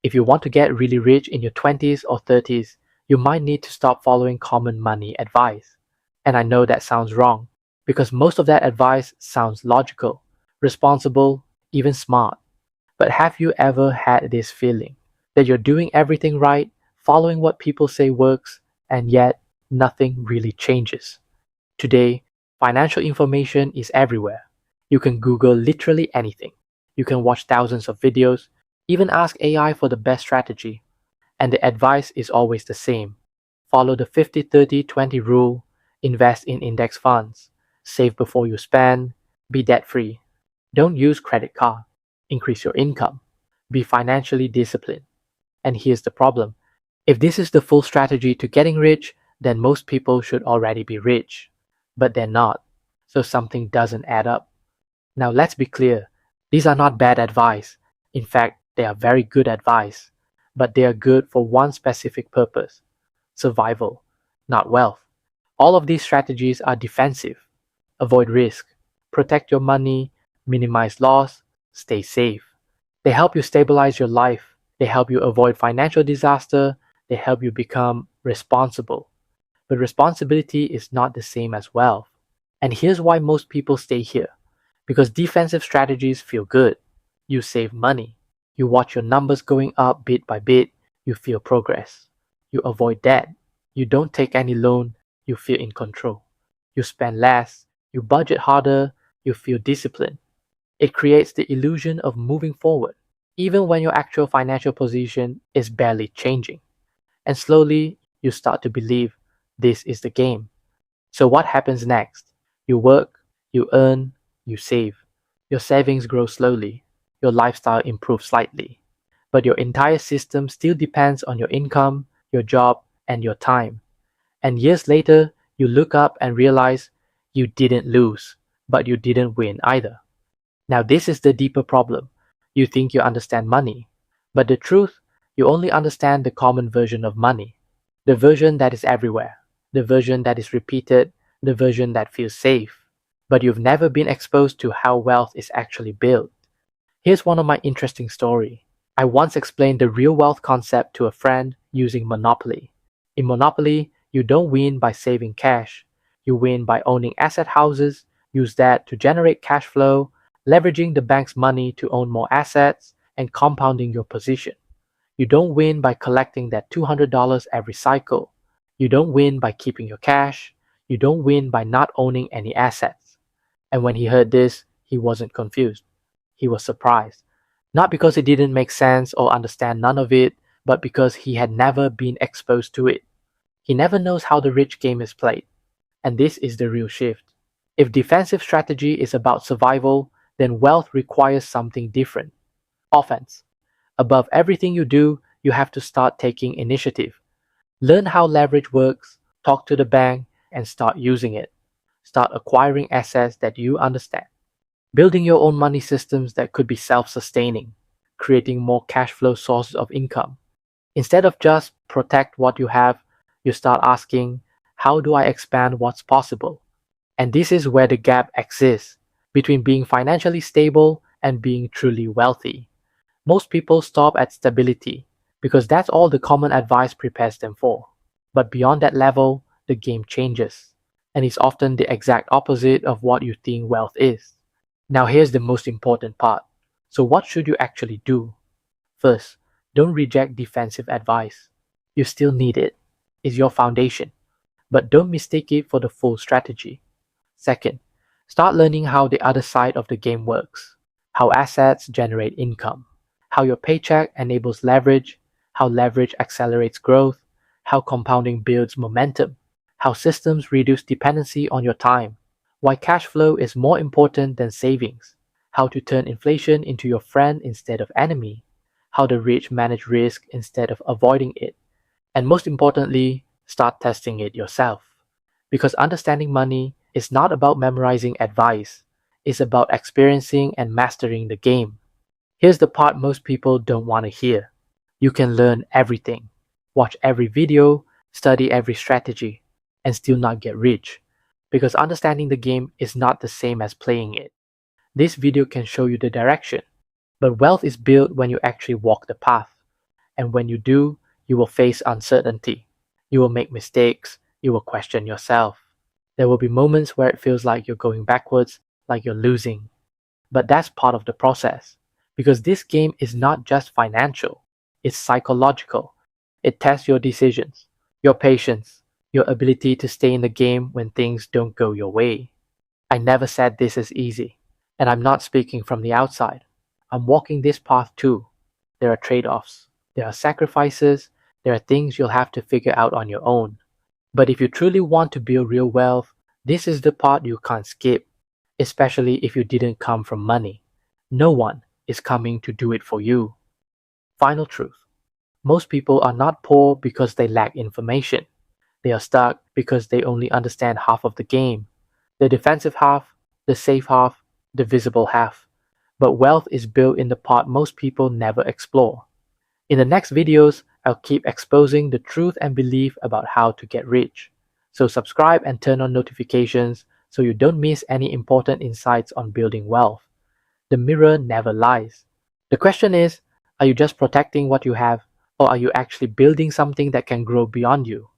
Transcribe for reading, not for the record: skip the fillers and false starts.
If you want to get really rich in your 20s or 30s, you might need to stop following common money advice. And I know that sounds wrong, because most of that advice sounds logical, responsible, even smart. But have you ever had this feeling that you're doing everything right, following what people say works, and yet nothing really changes? Today, financial information is everywhere. You can Google literally anything. You can watch thousands of videos, even ask AI for the best strategy. And the advice is always the same. Follow the 50-30-20 rule, invest in index funds, save before you spend, be debt free. Don't use credit card, increase your income, be financially disciplined. And here's the problem. If this is the full strategy to getting rich, then most people should already be rich. But they're not. So something doesn't add up. Now let's be clear. These are not bad advice. In fact, they are very good advice. But they are good for one specific purpose: survival, not wealth. All of these strategies are defensive. Avoid risk, protect your money, minimize loss, stay safe. They help you stabilize your life. They help you avoid financial disaster. They help you become responsible. But responsibility is not the same as wealth. And here's why most people stay here. Because defensive strategies feel good. You save money. You watch your numbers going up bit by bit. You feel progress. You avoid debt. You don't take any loan. You feel in control. You spend less. You budget harder. You feel disciplined. It creates the illusion of moving forward, even when your actual financial position is barely changing. And slowly, you start to believe this is the game. So what happens next? You work, you earn, you save. Your savings grow slowly. Your lifestyle improves slightly. But your entire system still depends on your income, your job, and your time. And years later, you look up and realize you didn't lose, but you didn't win either. Now, this is the deeper problem. You think you understand money, but the truth, you only understand the common version of money, the version that is everywhere, the version that is repeated, the version that feels safe. But you've never been exposed to how wealth is actually built. Here's one of my interesting stories. I once explained the real wealth concept to a friend using Monopoly. In Monopoly, you don't win by saving cash. You win by owning asset houses, use that to generate cash flow, leveraging the bank's money to own more assets, and compounding your position. You don't win by collecting that $200 every cycle. You don't win by keeping your cash. You don't win by not owning any assets. And when he heard this, he wasn't confused. He was surprised. Not because he didn't make sense or understand none of it, but because he had never been exposed to it. He never knows how the rich game is played. And this is the real shift. If defensive strategy is about survival, then wealth requires something different. Offense. Above everything you do, you have to start taking initiative. Learn how leverage works, talk to the bank, and start using it. Start acquiring assets that you understand. Building your own money systems that could be self-sustaining. Creating more cash flow sources of income. Instead of just protect what you have, you start asking, how do I expand what's possible? And this is where the gap exists between being financially stable and being truly wealthy. Most people stop at stability because that's all the common advice prepares them for. But beyond that level, the game changes. And it's often the exact opposite of what you think wealth is. Now here's the most important part. So what should you actually do? First, don't reject defensive advice. You still need it. It's your foundation. But don't mistake it for the full strategy. Second, start learning how the other side of the game works. How assets generate income. How your paycheck enables leverage. How leverage accelerates growth. How compounding builds momentum. How systems reduce dependency on your time. Why cash flow is more important than savings. How to turn inflation into your friend instead of enemy. How the rich manage risk instead of avoiding it. And most importantly, start testing it yourself. Because understanding money is not about memorizing advice. It's about experiencing and mastering the game. Here's the part most people don't want to hear. You can learn everything, watch every video, study every strategy, and still not get rich. Because understanding the game is not the same as playing it. This video can show you the direction, but wealth is built when you actually walk the path. And when you do, you will face uncertainty. You will make mistakes. You will question yourself. There will be moments where it feels like you're going backwards, like you're losing. But that's part of the process. Because this game is not just financial, it's psychological. It tests your decisions, your patience, your ability to stay in the game when things don't go your way. I never said this is easy. And I'm not speaking from the outside. I'm walking this path too. There are trade offs, there are sacrifices, there are things you'll have to figure out on your own. But if you truly want to build real wealth, this is the part you can't skip, especially if you didn't come from money. No one is coming to do it for you. Final truth. Most people are not poor because they lack information. They are stuck because they only understand half of the game. The defensive half, the safe half, the visible half. But wealth is built in the part most people never explore. In the next videos, I'll keep exposing the truth and belief about how to get rich. So subscribe and turn on notifications so you don't miss any important insights on building wealth. The mirror never lies. The question is, are you just protecting what you have, or are you actually building something that can grow beyond you?